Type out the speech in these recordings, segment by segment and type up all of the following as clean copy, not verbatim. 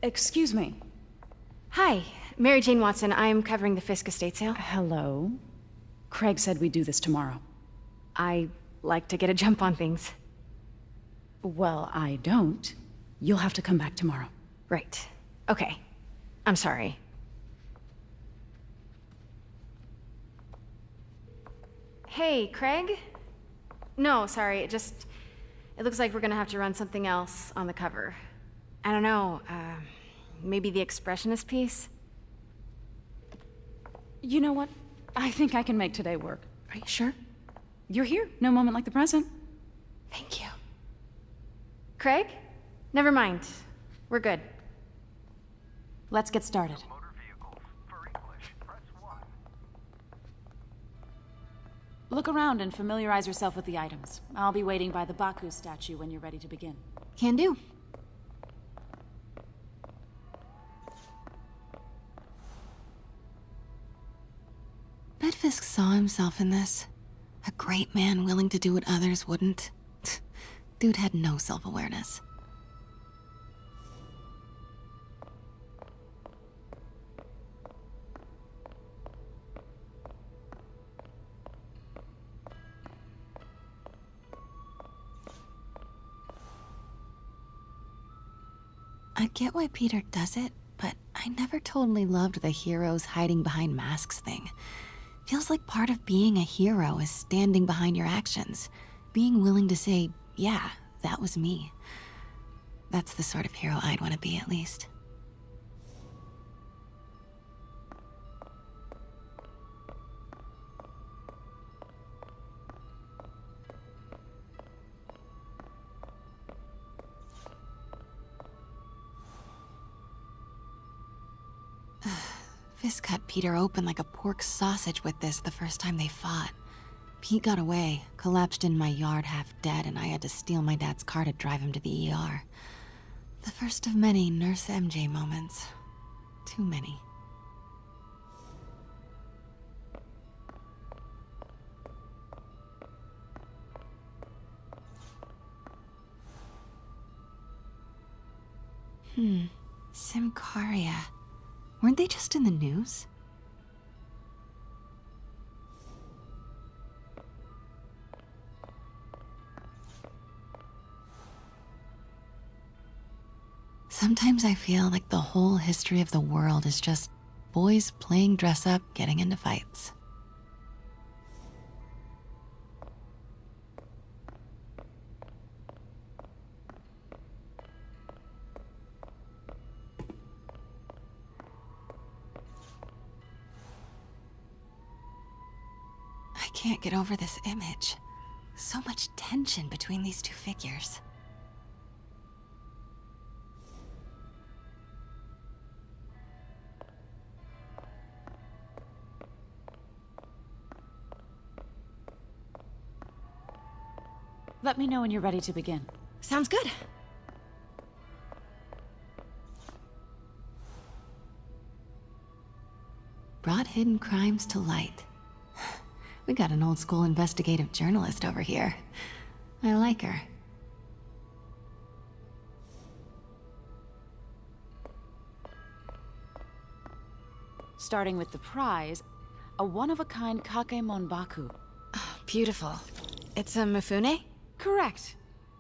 Excuse me. Hi, Mary Jane Watson. I'm covering the Fisk estate sale. Hello? Craig said we'd do this tomorrow. I like to get a jump on things. Well, I don't. You'll have to come back tomorrow. Right. Okay. I'm sorry. Hey, Craig? No, sorry, it looks like we're gonna have to run something else on the cover. I don't know, maybe the expressionist piece? You know what? I think I can make today work. Are you sure? You're here. No moment like the present. Thank you. Craig? Never mind. We're good. Let's get started. Motor vehicles. For English, press 1. Look around and familiarize yourself with the items. I'll be waiting by the Baku statue when you're ready to begin. Can do. Bet Fisk saw himself in this. A great man willing to do what others wouldn't. Dude had no self-awareness. I get why Peter does it, but I never totally loved the heroes hiding behind masks thing. Feels like part of being a hero is standing behind your actions. Being willing to say, yeah, that was me. That's the sort of hero I'd want to be, at least. Fisk cut Peter open like a pork sausage with this the first time they fought. Pete got away, collapsed in my yard half dead, and I had to steal my dad's car to drive him to the ER. The first of many Nurse MJ moments. Too many. Symkaria. Weren't they just in the news? Sometimes I feel like the whole history of the world is just boys playing dress up, getting into fights. I can't get over this image. So much tension between these two figures. Let me know when you're ready to begin. Sounds good. Brought hidden crimes to light. We got an old school investigative journalist over here. I like her. Starting with the prize, a one-of-a-kind Kakemon Baku. Beautiful. It's a Mifune? Correct.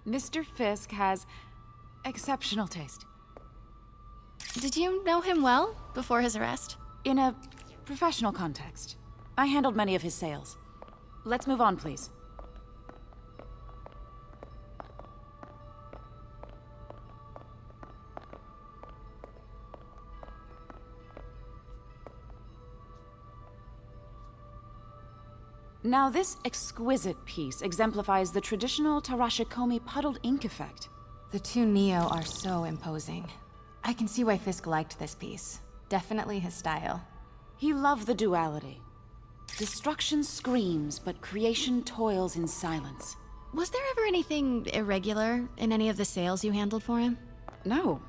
Mr. Fisk has exceptional taste. Did you know him well before his arrest? In a professional context, I handled many of his sales. Let's move on, please. Now, this exquisite piece exemplifies the traditional Tarashikomi puddled ink effect. The two Neo are so imposing. I can see why Fisk liked this piece. Definitely his style. He loved the duality. Destruction screams, but creation toils in silence. Was there ever anything irregular in any of the sales you handled for him? No.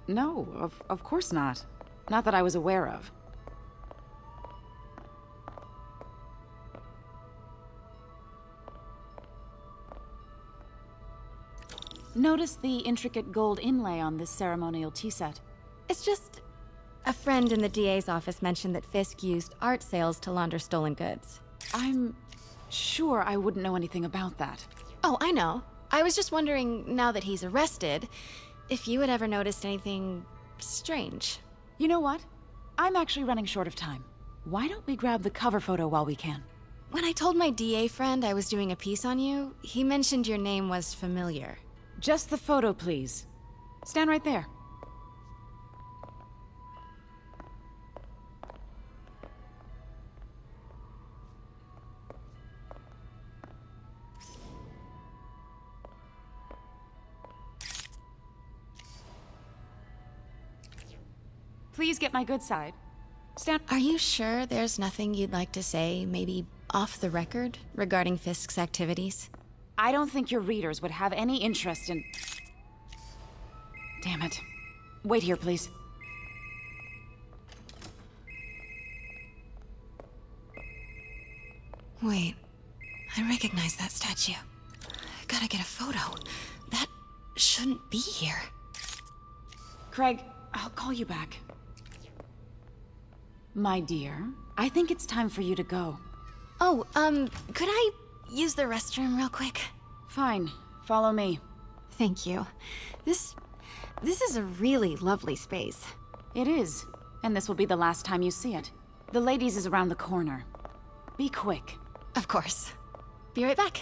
No, of course not. Not that I was aware of. Notice the intricate gold inlay on this ceremonial tea set. it's just a friend in the DA's office mentioned that Fisk used art sales to launder stolen goods. I'm sure I wouldn't know anything about that. Oh, I know. I was just wondering, now that he's arrested, if you had ever noticed anything strange. You know what? I'm actually running short of time. Why don't we grab the cover photo while we can? When I told my DA friend I was doing a piece on you, he mentioned your name was familiar. Just the photo, please. Stand right there. Please get my good side. Stand. Are you sure there's nothing you'd like to say, maybe off the record, regarding Fisk's activities? I don't think your readers would have any interest in... Damn it. Wait here, please. Wait, I recognize that statue. I gotta get a photo. That shouldn't be here. Craig, I'll call you back. My dear, I think it's time for you to go. Oh, could I use the restroom real quick? Fine. Follow me. Thank you. This is a really lovely space. It is. And this will be the last time you see it. The ladies is around the corner. Be quick. Of course. Be right back.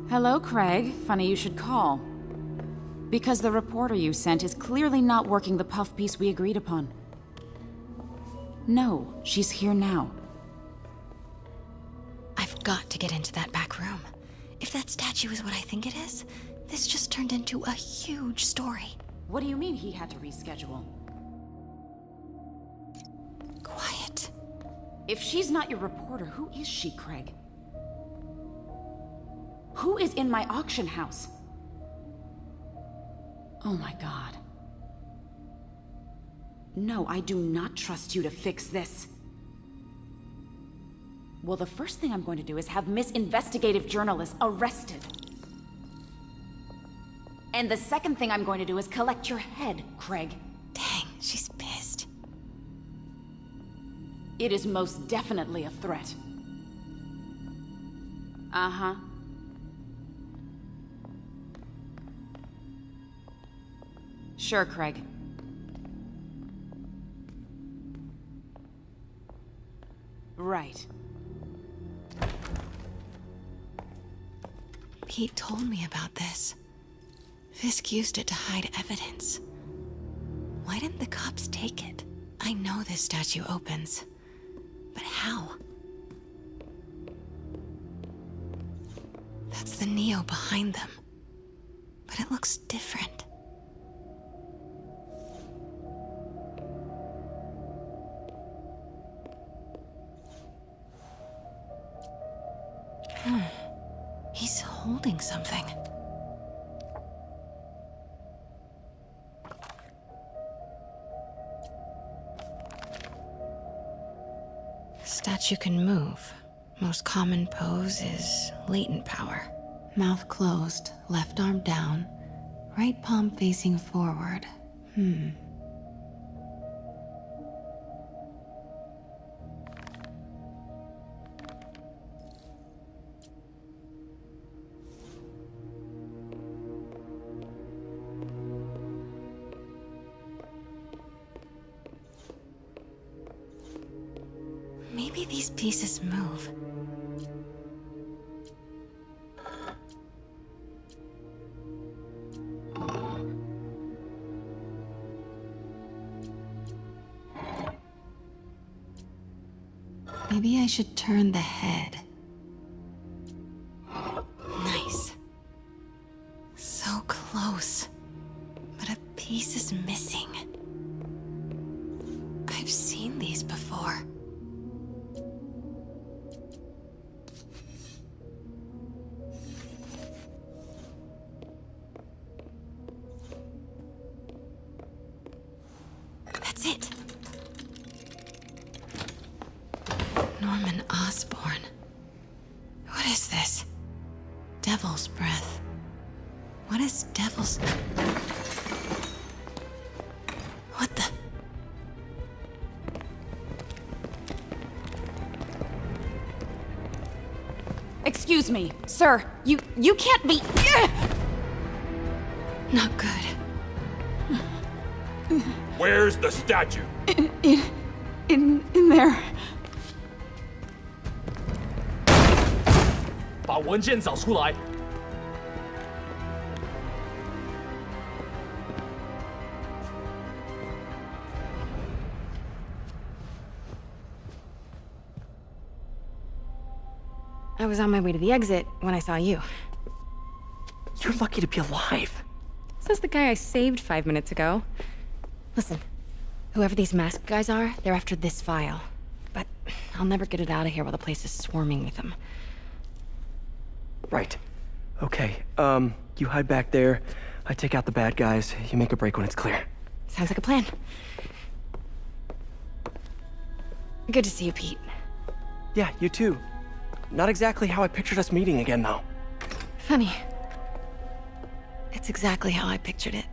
Hello, Craig. Funny you should call. Because the reporter you sent is clearly not working the puff piece we agreed upon. No, she's here now. I've got to get into that back room. If that statue is what I think it is, this just turned into a huge story. What do you mean he had to reschedule? Quiet. If she's not your reporter, who is she, Craig? Who is in my auction house? Oh my god. No, I do not trust you to fix this. Well, the first thing I'm going to do is have Miss Investigative Journalist arrested. And the second thing I'm going to do is collect your head, Craig. Dang, she's pissed. It is most definitely a threat. Uh-huh. Sure, Craig. Right. Pete told me about this. Fisk used it to hide evidence. Why didn't the cops take it? I know this statue opens. But how? That's the Neo behind them. But it looks different. He's holding something. Statue can move. Most common pose is latent power. Mouth closed, left arm down, right palm facing forward. Maybe these pieces move. Maybe I should turn the head. Nice. So close. But a piece is missing. I've seen these before. Devil's breath. What is devil's... What the... Excuse me, sir. You can't be... Not good. Where's the statue? In there. 把文件找出来。 I was on my way to the exit when I saw you. You're lucky to be alive. Says the guy I saved 5 minutes ago. Listen, whoever these masked guys are, they're after this file. But I'll never get it out of here while the place is swarming with them. Right. Okay, you hide back there. I take out the bad guys. You make a break when it's clear. Sounds like a plan. Good to see you, Pete. Yeah, you too. Not exactly how I pictured us meeting again, though. Funny. It's exactly how I pictured it.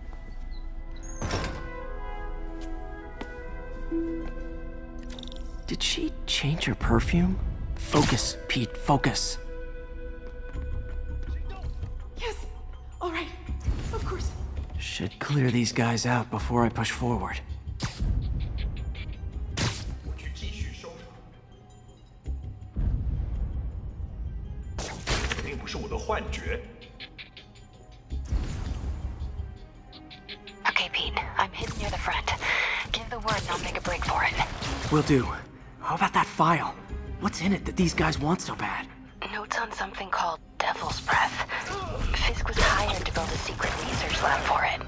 Did she change her perfume? Focus, Pete, focus. Yes. All right. Of course. Should clear these guys out before I push forward. 我去继续搜查。肯定不是我的幻觉。 Okay, Pete. I'm hidden near the front. Give the word and I'll make a break for it. Will do. How about that file? What's in it that these guys want so bad? Notes on something called Devil's Breath. Fisk was hired to build a secret research lab for it.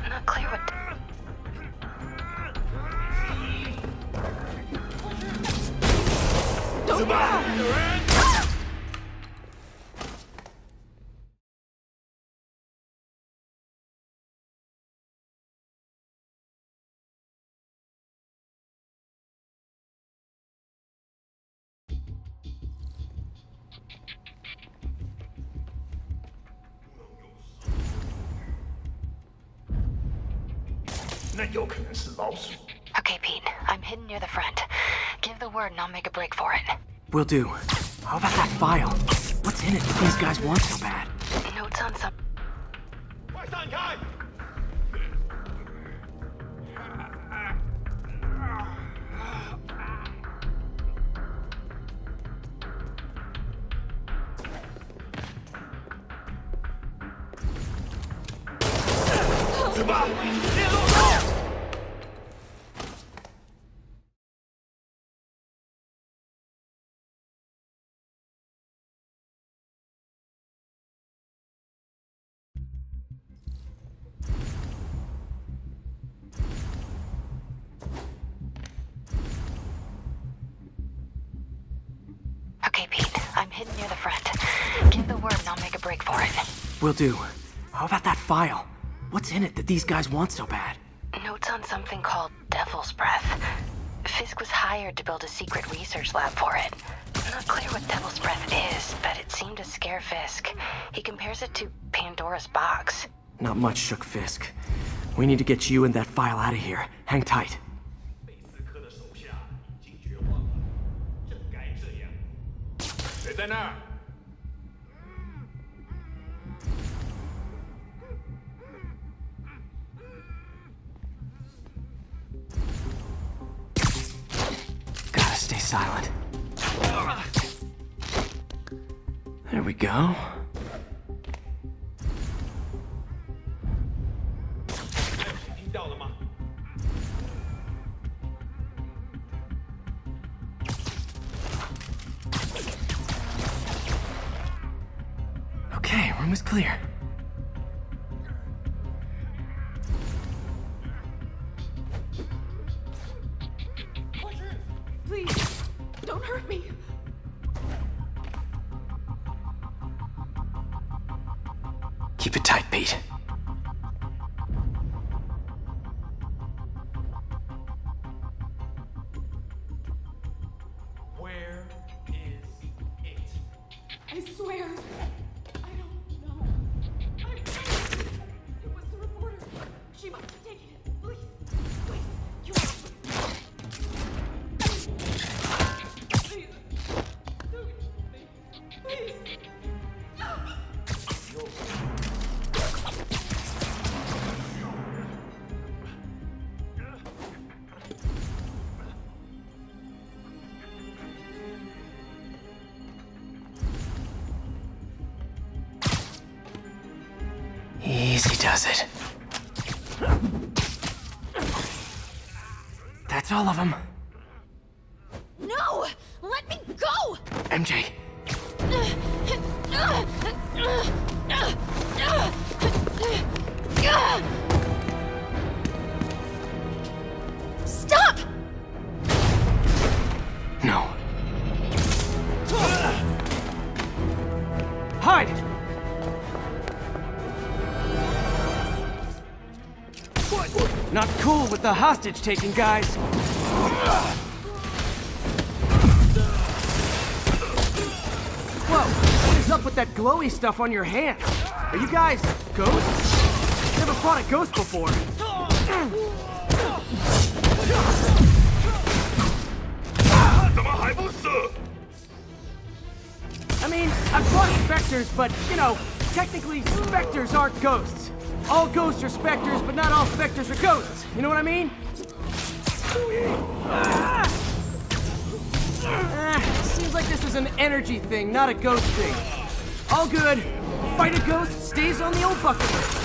Not clear what... Okay, Pete. I'm hidden near the front. Give the word and I'll make a break for it. Will do. How about that file? What's in it that these guys want so bad? Notes on some... 快散开！ Okay, Pete. I'm hidden near the front. Give the word and I'll make a break for it. Will do. How about that file? What's in it that these guys want so bad? Notes on something called Devil's Breath. Fisk was hired to build a secret research lab for it. Not clear what Devil's Breath is, but it seemed to scare Fisk. He compares it to Pandora's box. Not much shook Fisk. We need to get you and that file out of here. Hang tight. 贝斯科的手下已经绝望了，正该这样。谁在那儿？ Gotta stay silent. There we go. 听到了吗？ Okay, room is clear. Please, don't hurt me. Keep it tight, Pete. Where is it? I swear, I don't. Easy does it. That's all of them. No! Let me go! MJ. Stop! No. Hide! Not cool with the hostage taking, guys. Whoa, what is up with that glowy stuff on your hands? Are you guys ghosts? Never fought a ghost before. I mean, I've fought specters, but, you know, technically specters aren't ghosts. All ghosts are specters, but not all specters are ghosts. You know what I mean? Seems like this is an energy thing, not a ghost thing. All good. Fight a ghost stays on the old bucket list.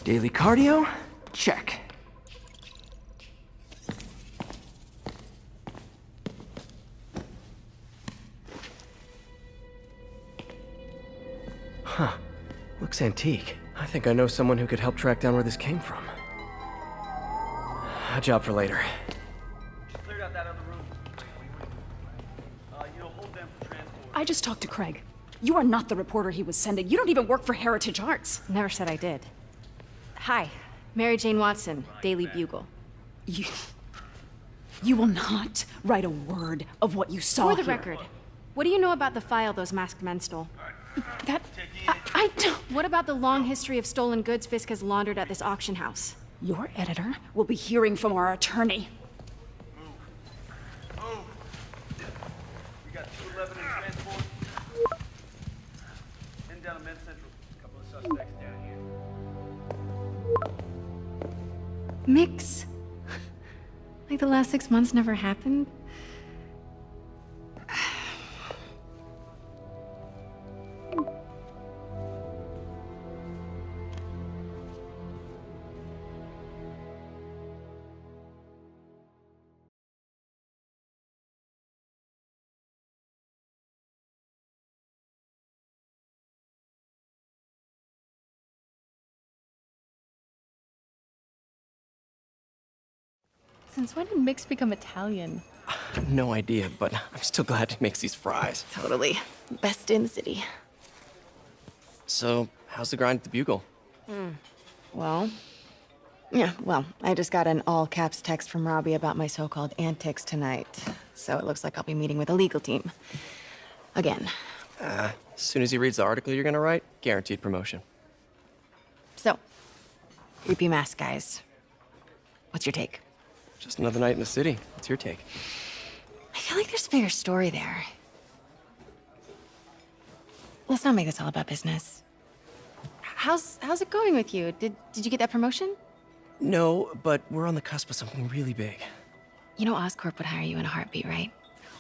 Daily cardio? Check. Huh. Looks antique. I think I know someone who could help track down where this came from. A job for later. Cleared out that other room. Hold them for transport. I just talked to Craig. You are not the reporter he was sending. You don't even work for Heritage Arts. Never said I did. Hi, Mary Jane Watson, Daily Bugle. You will not write a word of what you saw For the here. record, what do you know about the file those masked men stole? I don't... What about the long history of stolen goods Fisk has laundered at this auction house? Your editor will be hearing from our attorney. We got 211 in transport. Heading down to Med Central. A couple of suspects down here. Mix. Like the last 6 months never happened? Since when did Mix become Italian? No idea, but I'm still glad he makes these fries. Totally. Best in the city. So, how's the grind at the Bugle? Well, I just got an all caps text from Robbie about my so-called antics tonight. So it looks like I'll be meeting with a legal team. Again. As soon as he reads the article you're gonna write, guaranteed promotion. So, creepy mask guys. What's your take? Just another night in the city. What's your take? I feel like there's a bigger story there. Let's not make this all about business. How's it going with you? Did you get that promotion? No, but we're on the cusp of something really big. You know Oscorp would hire you in a heartbeat, right?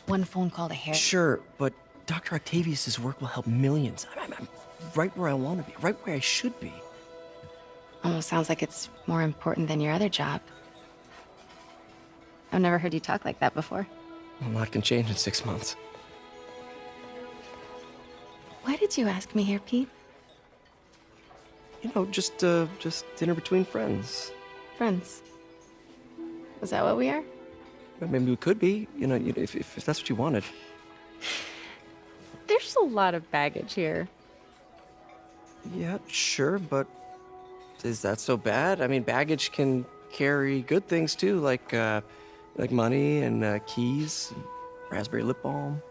One phone call to Harry. Sure, but Dr. Octavius's work will help millions. I'm right where I want to be, right where I should be. Almost sounds like it's more important than your other job. I've never heard you talk like that before. A lot can change in 6 months. Why did you ask me here, Pete? You know, just dinner between friends. Friends. Is that what we are? Well, maybe we could be, you know, if that's what you wanted. There's a lot of baggage here. Yeah, sure, but is that so bad? I mean, baggage can carry good things too, like money and keys, and raspberry lip balm.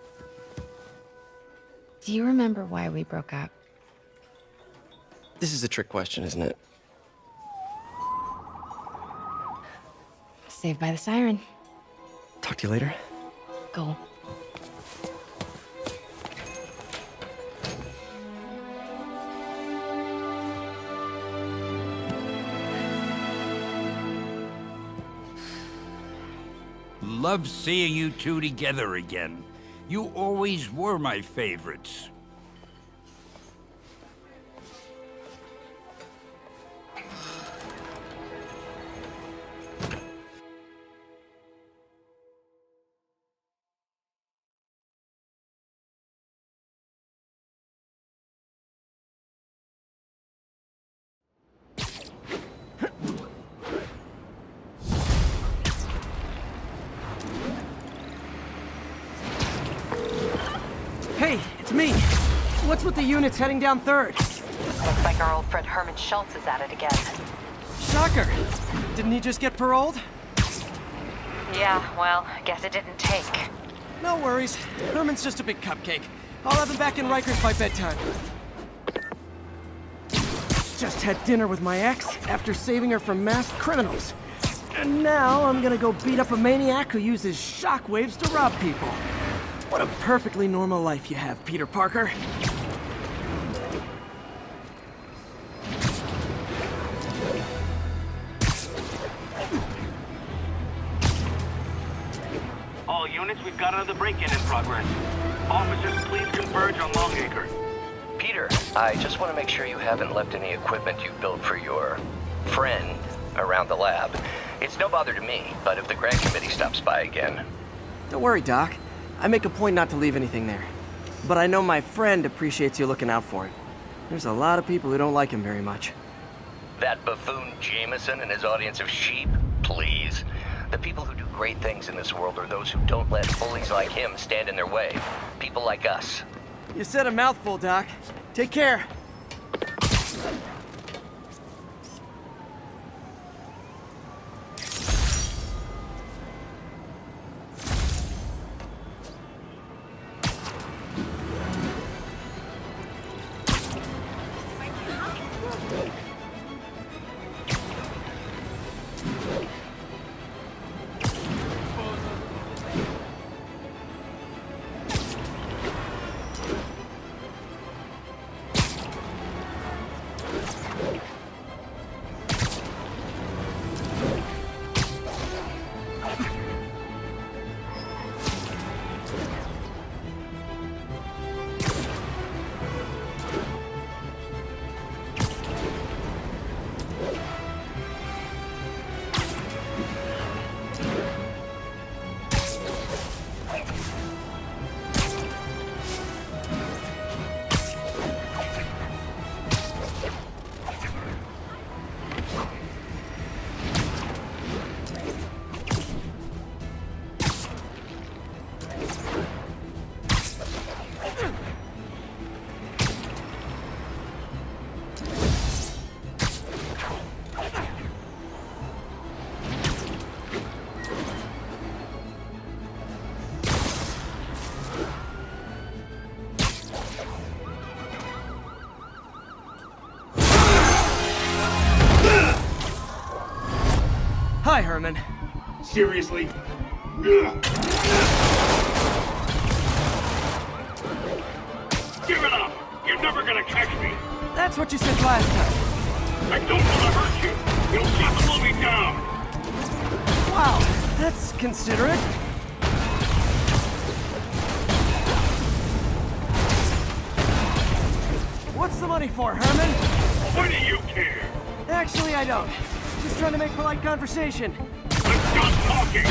Do you remember why we broke up? This is a trick question, isn't it? Saved by the siren. Talk to you later. Go. Love seeing you two together again. You always were my favorites. Hey, it's me. What's with the units heading down 3rd? Looks like our old friend Herman Schultz is at it again. Shocker. Didn't he just get paroled? Yeah, well, I guess it didn't take. No worries. Herman's just a big cupcake. I'll have him back in Rikers by bedtime. Just had dinner with my ex after saving her from masked criminals. And now I'm gonna go beat up a maniac who uses shockwaves to rob people. What a perfectly normal life you have, Peter Parker. All units, we've got another break-in in progress. Officers, please converge on Longacre. Peter, I just want to make sure you haven't left any equipment you've built for your friend around the lab. It's no bother to me, but if the grant committee stops by again... Don't worry, Doc. I make a point not to leave anything there. But I know my friend appreciates you looking out for it. There's a lot of people who don't like him very much. That buffoon Jameson and his audience of sheep? Please. The people who do great things in this world are those who don't let bullies like him stand in their way. People like us. You said a mouthful, Doc. Take care. Hi, Herman. Seriously? Give it up! You're never gonna catch me! That's what you said last time. I don't want to hurt you! You'll see slow me down! Wow, that's considerate. What's the money for, Herman? Why do you care? Actually, I don't. Just trying to make polite conversation. I'm done talking!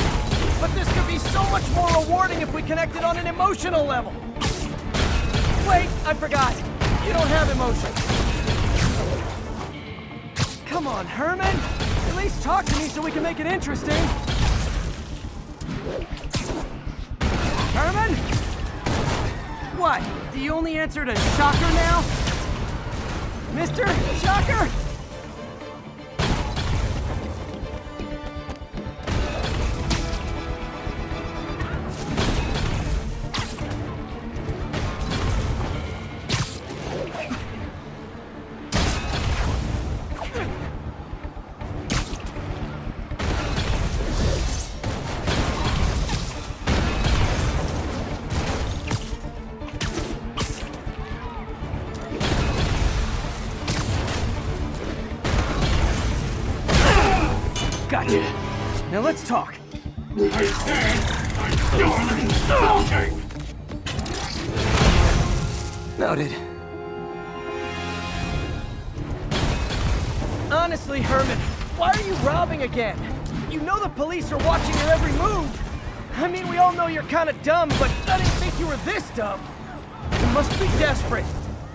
But this could be so much more rewarding if we connected on an emotional level. Wait, I forgot. You don't have emotions. Come on, Herman! At least talk to me so we can make it interesting! Herman? What? Do you only answer to Shocker now? Mr. Shocker? Gotcha. Now let's talk. Noted. Honestly, Herman, why are you robbing again? You know the police are watching your every move. I mean, we all know you're kind of dumb, but I didn't think you were this dumb. You must be desperate,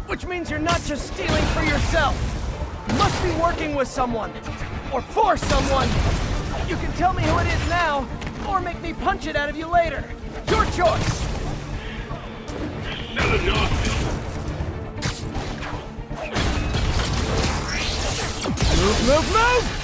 which means you're not just stealing for yourself. You must be working with someone. Or for someone. You can tell me who it is now, or make me punch it out of you later. Your choice. Move, move, move!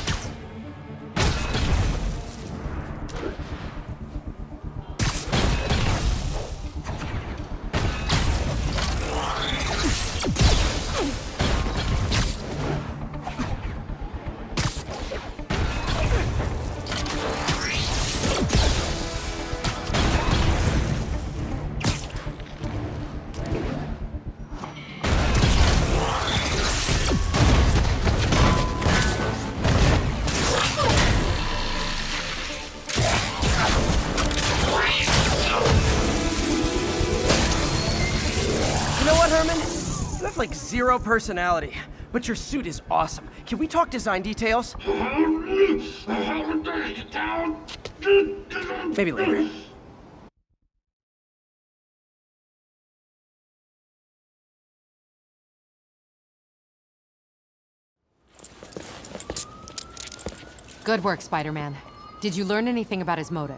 Like zero personality, but your suit is awesome. Can we talk design details? Maybe later. Good work, Spider-Man. Did you learn anything about his motive?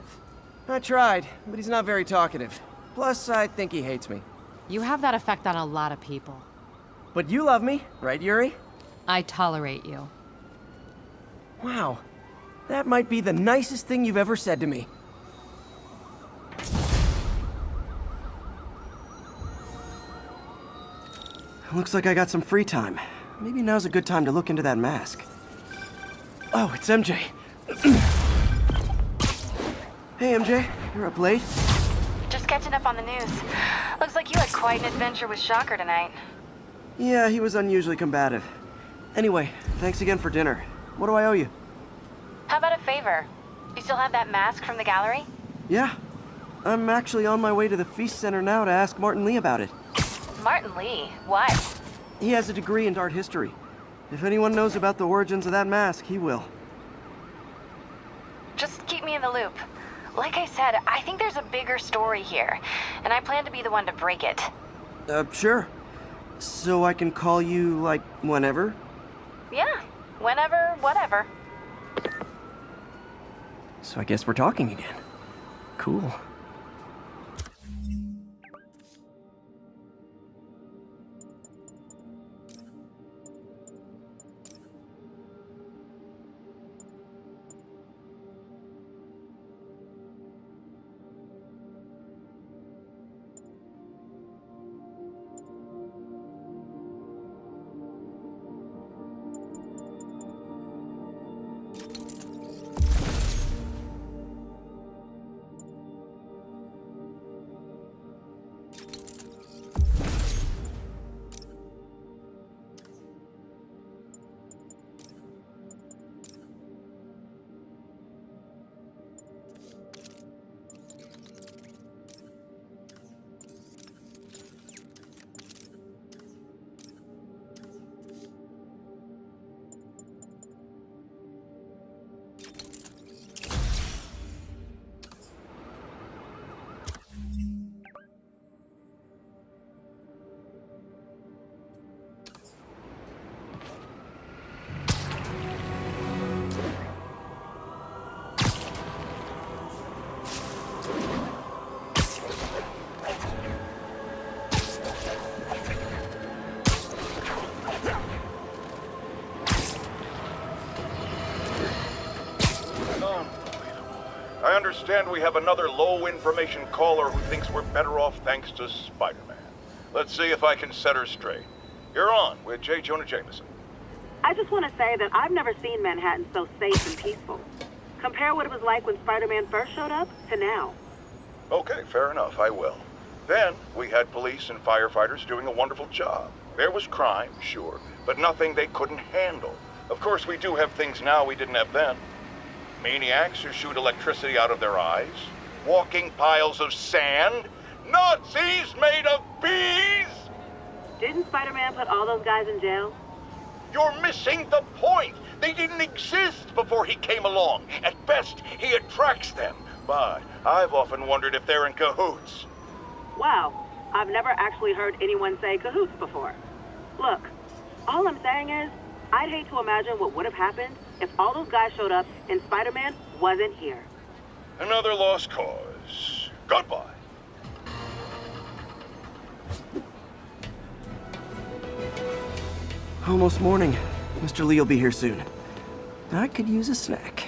I tried, but he's not very talkative. Plus, I think he hates me. You have that effect on a lot of people. But you love me, right, Yuri? I tolerate you. Wow. That might be the nicest thing you've ever said to me. Looks like I got some free time. Maybe now's a good time to look into that mask. Oh, it's MJ. Hey, MJ. You're up late? Just catching up on the news. Looks like you had quite an adventure with Shocker tonight. Yeah, he was unusually combative. Anyway, thanks again for dinner. What do I owe you? How about a favor? You still have that mask from the gallery? Yeah. I'm actually on my way to the Feast Center now to ask Martin Lee about it. Martin Lee? What? He has a degree in art history. If anyone knows about the origins of that mask, he will. Just keep me in the loop. Like I said, I think there's a bigger story here, and I plan to be the one to break it. Sure. So I can call you, like, whenever? Yeah, whenever, whatever. So I guess we're talking again. Cool. understand we have another low-information caller who thinks we're better off thanks to Spider-Man. Let's see if I can set her straight. You're on with J. Jonah Jameson. I just want to say that I've never seen Manhattan so safe and peaceful. Compare what it was like when Spider-Man first showed up to now. Okay, fair enough, I will. Then, we had police and firefighters doing a wonderful job. There was crime, sure, but nothing they couldn't handle. Of course, we do have things now we didn't have then. Maniacs who shoot electricity out of their eyes, walking piles of sand, Nazis made of bees! Didn't Spider-Man put all those guys in jail? You're missing the point! They didn't exist before he came along. At best, he attracts them. But I've often wondered if they're in cahoots. Wow, I've never actually heard anyone say cahoots before. Look, all I'm saying is, I'd hate to imagine what would have happened if all those guys showed up and Spider-Man wasn't here. Another lost cause. Goodbye. Almost morning. Mr. Lee will be here soon. I could use a snack.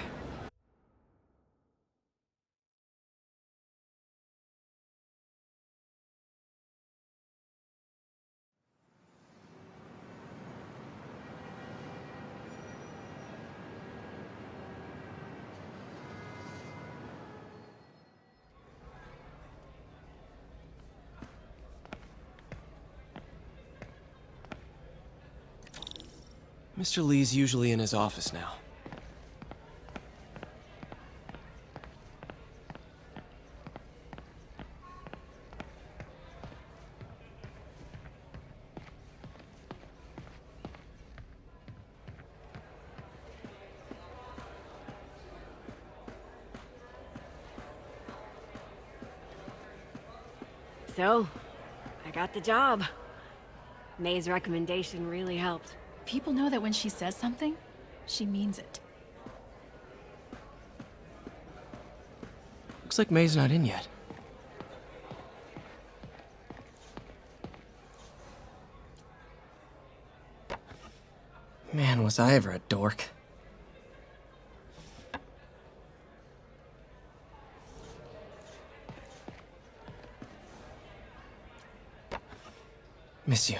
Mr. Lee's usually in his office now. So, I got the job. May's recommendation really helped. People know that when she says something, she means it. Looks like May's not in yet. Man, was I ever a dork. Miss you.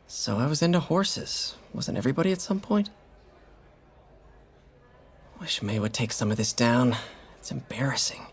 So I was into horses. Wasn't everybody at some point? Wish May would take some of this down. It's embarrassing.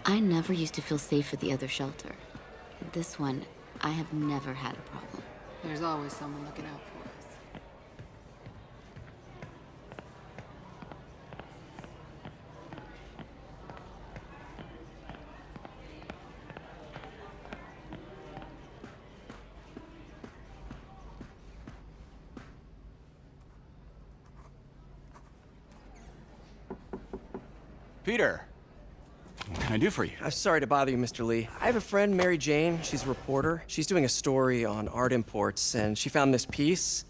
I never used to feel safe at the other shelter. At this one, I have never had a problem. There's always someone looking out for us. Peter, what can I do for you? I'm sorry to bother you, Mr. Lee. I have a friend, Mary Jane. She's a reporter. She's doing a story on art imports, and she found this piece.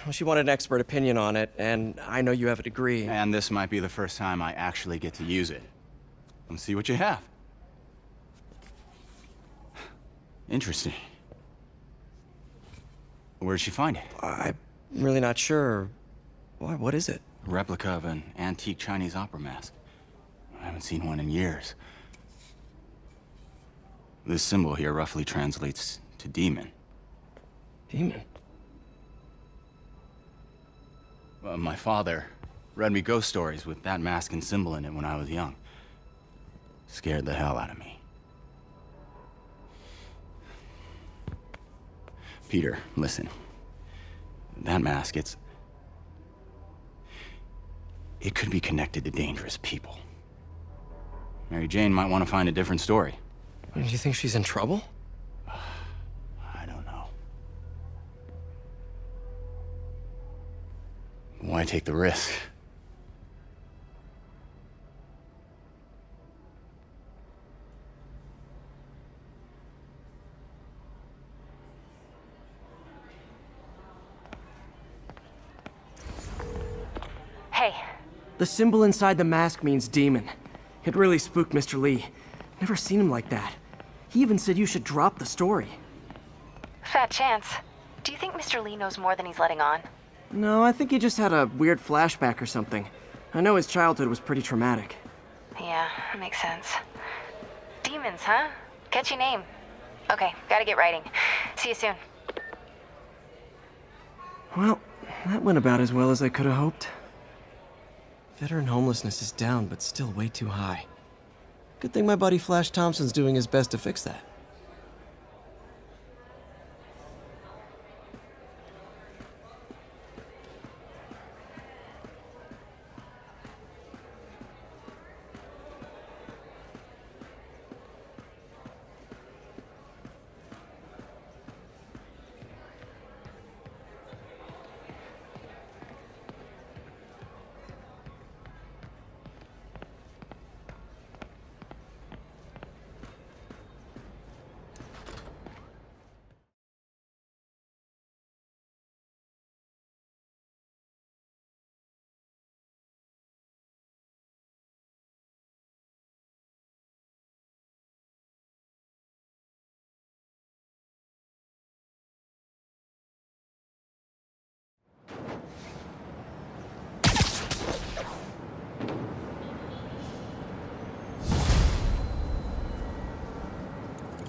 Well, she wanted an expert opinion on it, and I know you have a degree. And this might be the first time I actually get to use it. Let's see what you have. Interesting. Where'd she find it? I'm really not sure. Why, what is it? A replica of an antique Chinese opera mask. I haven't seen one in years. This symbol here roughly translates to demon. Demon? My father read me ghost stories with that mask and symbol in it when I was young. Scared the hell out of me. Peter, listen. That mask, it could be connected to dangerous people. Mary Jane might want to find a different story. Do you think she's in trouble? I don't know. why take the risk? Hey. The symbol inside the mask means demon. It really spooked Mr. Lee. Never seen him like that. He even said you should drop the story. Fat chance. Do you think Mr. Lee knows more than he's letting on? No, I think he just had a weird flashback or something. I know his childhood was pretty traumatic. Yeah, makes sense. Demons, huh? Catchy name. Okay, gotta get writing. See you soon. Well, that went about as well as I could have hoped. Veteran homelessness is down, but still way too high. Good thing my buddy Flash Thompson's doing his best to fix that.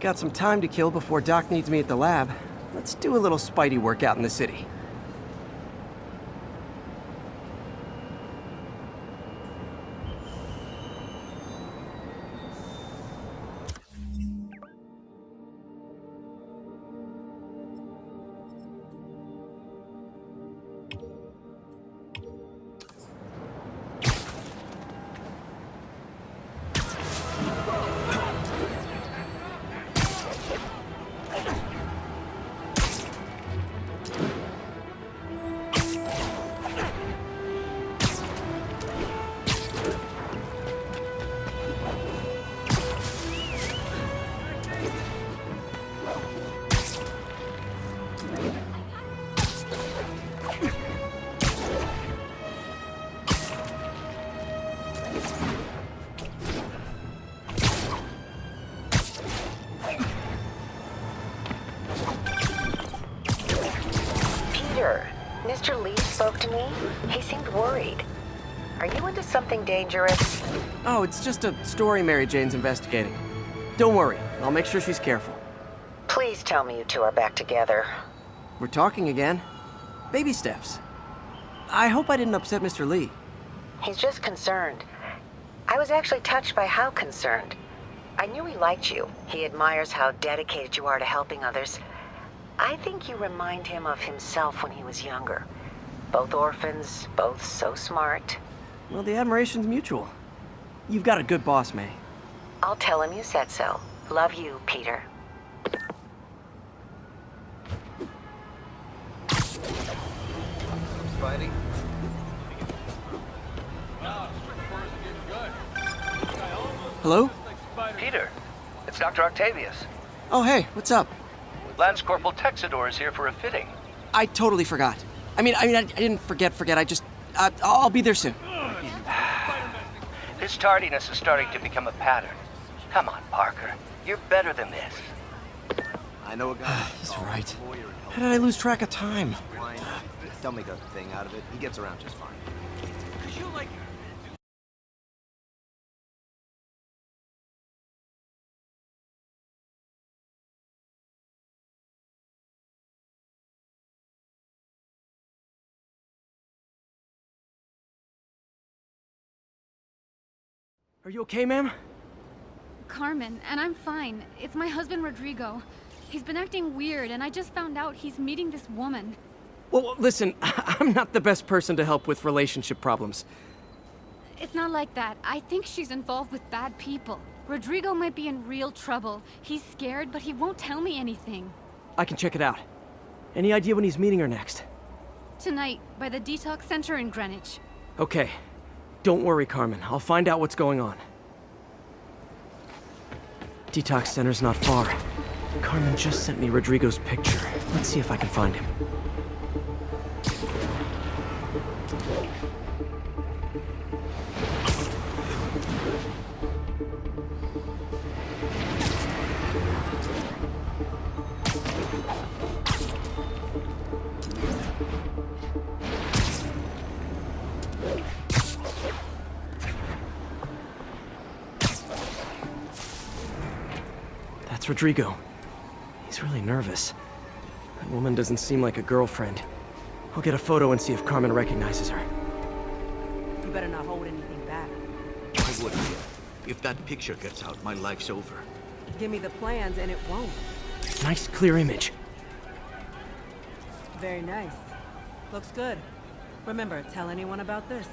Got some time to kill before Doc needs me at the lab. Let's do a little Spidey workout in the city. Mr. Lee spoke to me. He seemed worried. Are you into something dangerous? Oh, it's just a story Mary Jane's investigating. Don't worry, I'll make sure she's careful. Please tell me you two are back together. We're talking again. Baby steps. I hope I didn't upset Mr. Lee. He's just concerned. I was actually touched by how concerned. I knew he liked you. He admires how dedicated you are to helping others. I think you remind him of himself when he was younger. Both orphans, both so smart. Well, the admiration's mutual. You've got a good boss, May. I'll tell him you said so. Love you, Peter. Spidey? Hello? Peter, it's Dr. Octavius. Oh, hey, what's up? Lance Corporal Texidor is here for a fitting. I totally forgot. I didn't forget. I just, I'll be there soon. This tardiness is starting to become a pattern. Come on, Parker. You're better than this. I know a guy. He's right. How did I lose track of time? Don't make a thing out of it. He gets around just fine. Are you okay, ma'am? Carmen, and I'm fine. It's my husband, Rodrigo. He's been acting weird, and I just found out he's meeting this woman. Well, listen, I'm not the best person to help with relationship problems. It's not like that. I think she's involved with bad people. Rodrigo might be in real trouble. He's scared, but he won't tell me anything. I can check it out. Any idea when he's meeting her next? Tonight, by the detox center in Greenwich. Okay. Don't worry, Carmen. I'll find out what's going on. Detox center's not far. Carmen just sent me Rodrigo's picture. Let's see if I can find him. That's Rodrigo. He's really nervous. That woman doesn't seem like a girlfriend. I'll get a photo and see if Carmen recognizes her. You better not hold anything back. I wouldn't. If that picture gets out, my life's over. Give me the plans and it won't. Nice, clear image. Very nice. Looks good. Remember, tell anyone about this,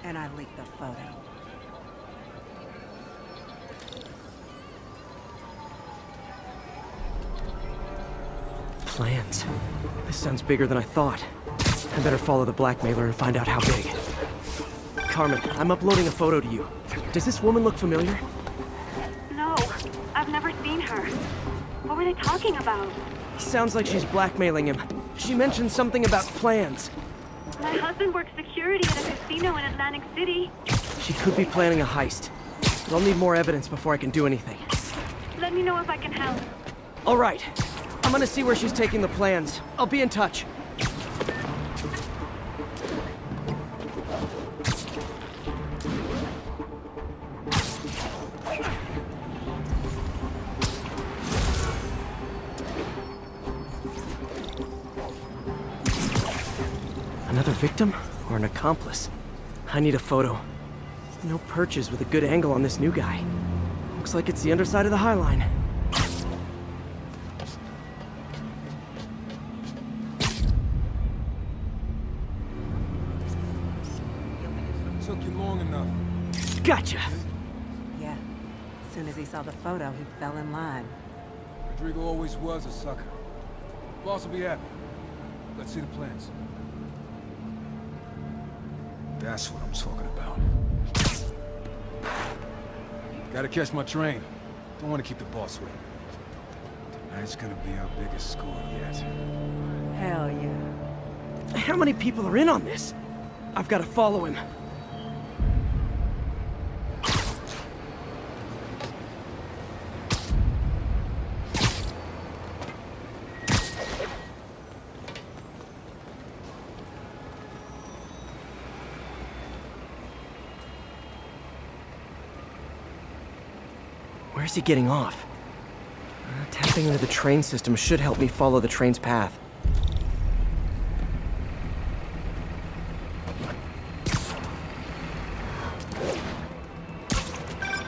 and I leak the photo. Plans. This sounds bigger than I thought. I better follow the blackmailer and find out how big. Carmen, I'm uploading a photo to you. Does this woman look familiar? No, I've never seen her. What were they talking about? Sounds like she's blackmailing him. She mentioned something about plans. My husband works security at a casino in Atlantic City. She could be planning a heist. But I'll need more evidence before I can do anything. Let me know if I can help. All right. I'm gonna see where she's taking the plans. I'll be in touch. Another victim or an accomplice? I need a photo. No perches with a good angle on this new guy. Looks like it's the underside of the High Line. Took you long enough. Gotcha! Yeah. As soon as he saw the photo, he fell in line. Rodrigo always was a sucker. Boss will be happy. Let's see the plans. That's what I'm talking about. Gotta catch my train. Don't want to keep the boss waiting. Tonight's gonna be our biggest score yet. Hell yeah. How many people are in on this? I've got to follow him. Where's he getting off? Tapping into the train system should help me follow the train's path.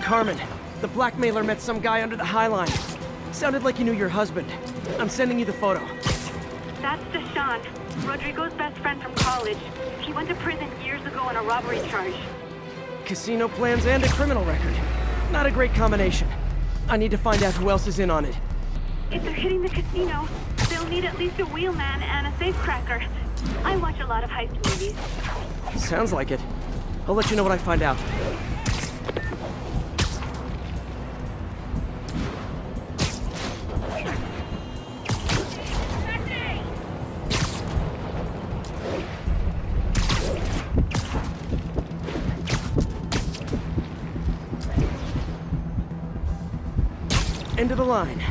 Carmen, the blackmailer met some guy under the High Line. Sounded like he knew your husband. I'm sending you the photo. That's Deshaun, Rodrigo's best friend from college. He went to prison years ago on a robbery charge. Casino plans and a criminal record. Not a great combination. I need to find out who else is in on it. If they're hitting the casino, they'll need at least a wheelman and a safecracker. I watch a lot of heist movies. Sounds like it. I'll let you know what I find out. End of the line.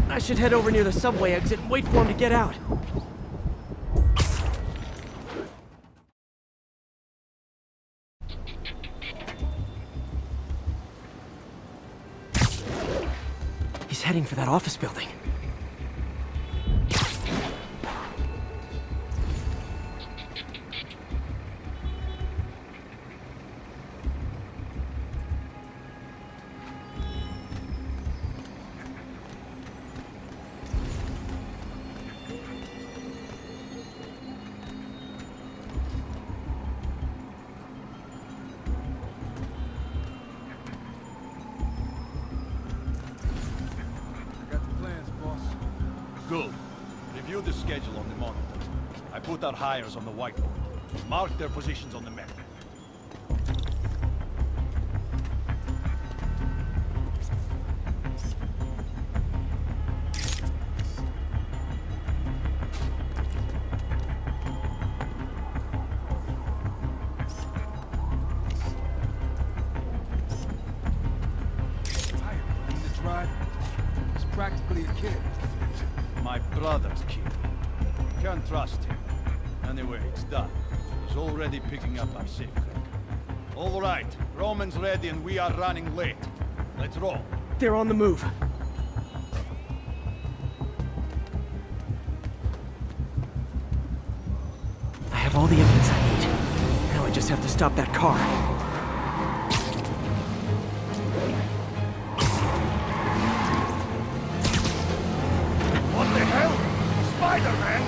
I should head over near the subway exit and wait for him to get out. He's heading for that office building. Good. Review the schedule on the monitor. I put our hires on the whiteboard. Mark their positions on the map. In the drive, he's practically a kid. My brother's kid. Can't trust him. Anyway, it's done. He's already picking up our safecracker. All right, Roman's ready and we are running late. Let's roll. They're on the move. I have all the evidence I need. Now I just have to stop that car. What the hell? Spider-Man!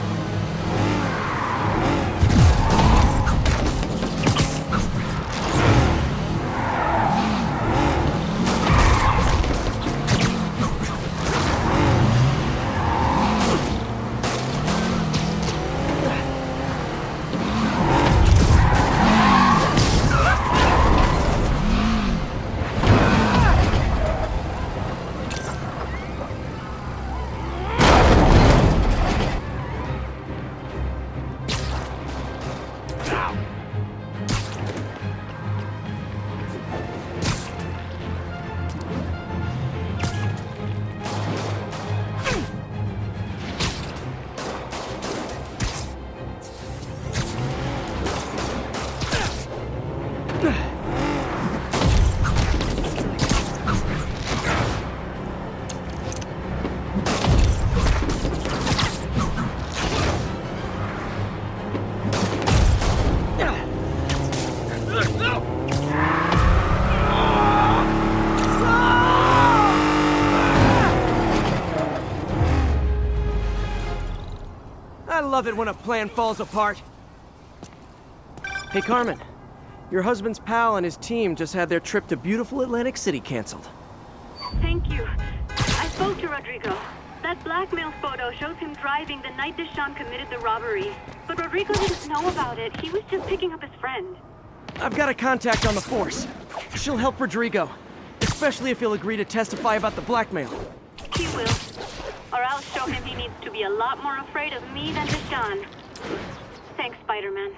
I love it when a plan falls apart. Hey, Carmen. Your husband's pal and his team just had their trip to beautiful Atlantic City canceled. Thank you. I spoke to Rodrigo. That blackmail photo shows him driving the night Deshawn committed the robbery. But Rodrigo didn't know about it. He was just picking up his friend. I've got a contact on the force. She'll help Rodrigo, especially if he'll agree to testify about the blackmail. He will. Or I'll show him he needs to be a lot more afraid of me than Deshawn. Thanks, Spider-Man.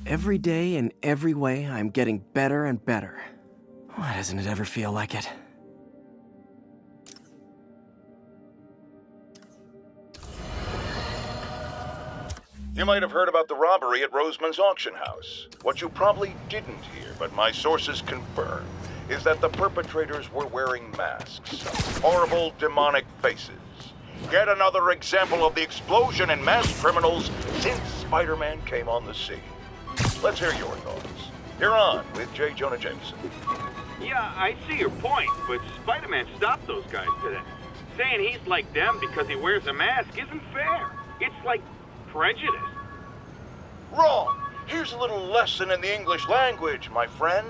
Every day, in every way, I'm getting better and better. Why doesn't it ever feel like it? You might have heard about the robbery at Roseman's auction house. What you probably didn't hear, but my sources confirm, is that the perpetrators were wearing masks. Horrible, demonic faces. Yet another example of the explosion in mass criminals since Spider-Man came on the scene. Let's hear your thoughts. You're on with J. Jonah Jameson. Yeah, I see your point, but Spider-Man stopped those guys today. Saying he's like them because he wears a mask isn't fair. It's like prejudice. Wrong! Here's a little lesson in the English language, my friend.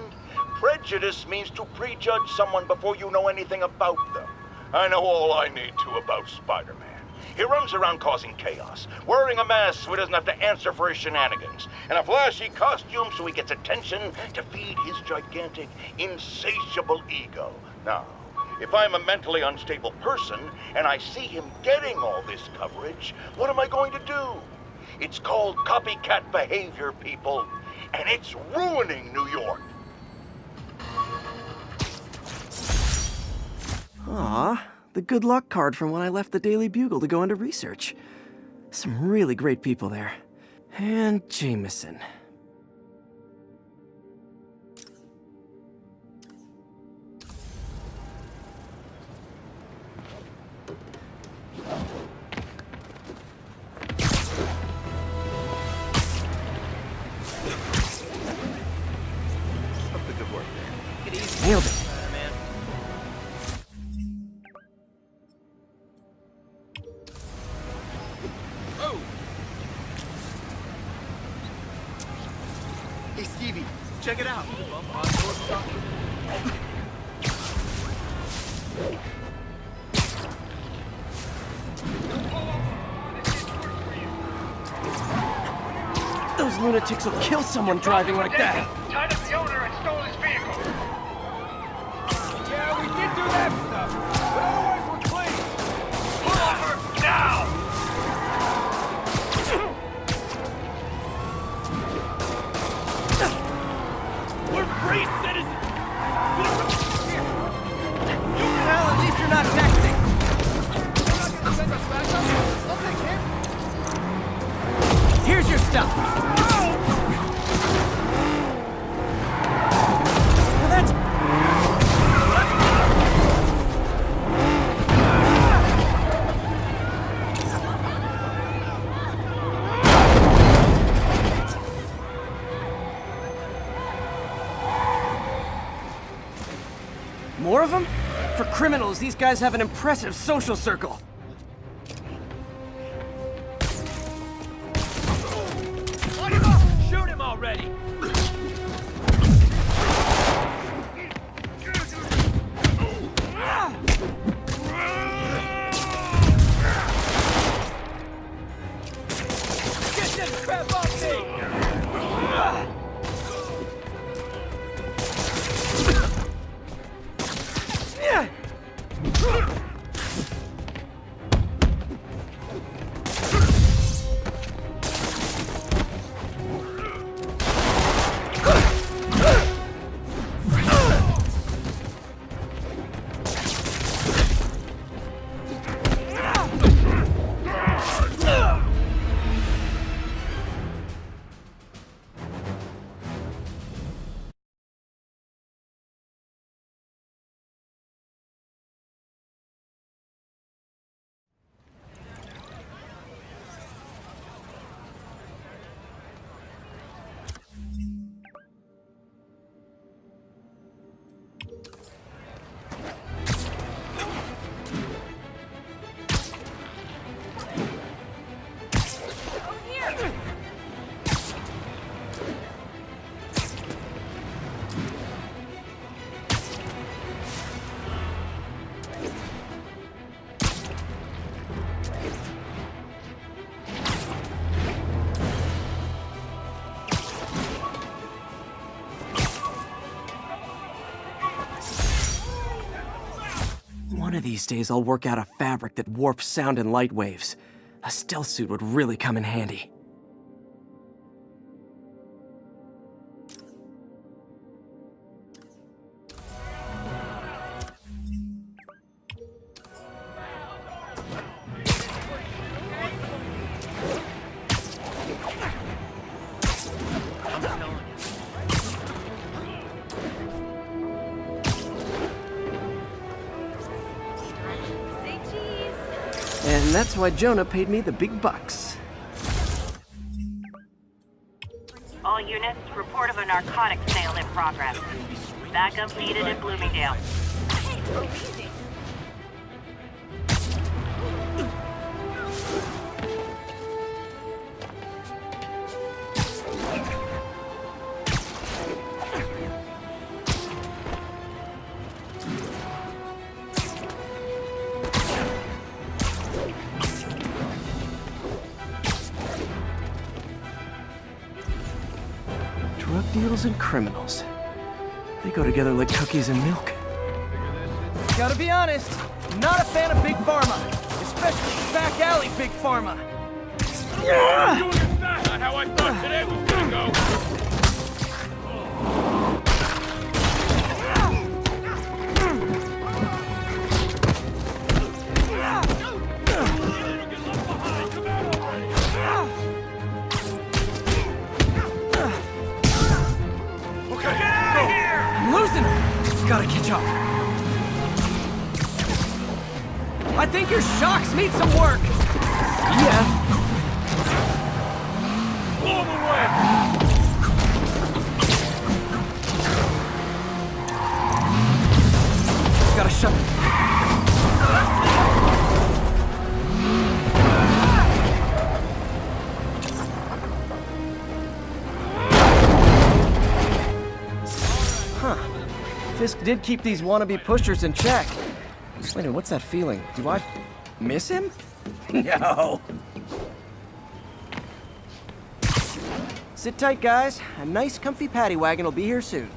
Prejudice means to prejudge someone before you know anything about them. I know all I need to about Spider-Man. He runs around causing chaos, wearing a mask so he doesn't have to answer for his shenanigans, and a flashy costume so he gets attention to feed his gigantic, insatiable ego. Now, if I'm a mentally unstable person and I see him getting all this coverage, what am I going to do? It's called copycat behavior, people, and it's ruining New York. Aw, the good luck card from when I left the Daily Bugle to go into research. Some really great people there. And Jameson. Up the good work there. Get easy. Nailed it. Spider-Man. Hey, Stevie, check it out. Those lunatics will kill someone driving like that. Tied up the owner and stole his vehicle. Yeah, we did do that stuff, but otherwise we're clean. Pull over now! We're free citizens! Well, at least you're not texting. Here's your stuff. Well, that's... More of them? For criminals, these guys have an impressive social circle. Shoot him already! Get this crap off me! One of these days, I'll work out a fabric that warps sound and light waves. A stealth suit would really come in handy. that's why Jonah paid me the big bucks. All units, report of a narcotics sale in progress. Backup needed in Bloomingdale. Drug deals and criminals. They go together like cookies and milk. Gotta be honest, not a fan of Big Pharma. Especially back alley Big Pharma. Not how I thought today was gonna go. Gotta catch up. I think your shocks need some work. Yeah. Blow them away! Gotta shut them. Fisk did keep these wannabe pushers in check. Wait a minute, what's that feeling? Do I miss him? No. Sit tight, guys. A nice, comfy paddy wagon will be here soon.